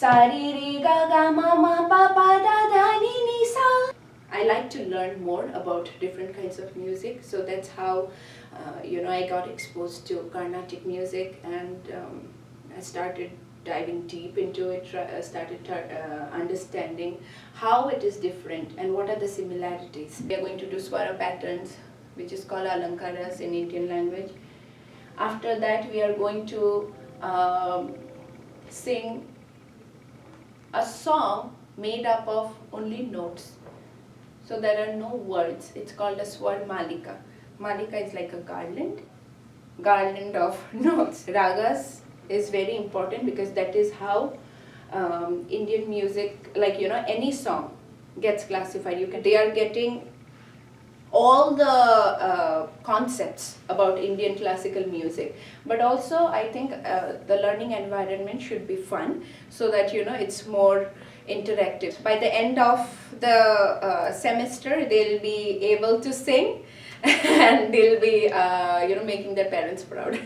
Sari re ga ga ma ma pa pa da da ni ni sa. I like to learn more about different kinds of music, so that's how I got exposed to Carnatic music, and I started diving deep into it. Started understanding how it is different and what are the similarities. We are going to do swara patterns, which is called alankaras in Indian language. After that, we are going to sing a song made up of only notes. So there are no words. It's called a swar malika. Malika is like a garland of notes. Ragas is very important because that is how Indian music, like any song gets classified. They are getting all the concepts about Indian classical music, but also I think the learning environment should be fun, so that it's more interactive. By the end of the semester, they'll be able to sing and they'll be making their parents proud.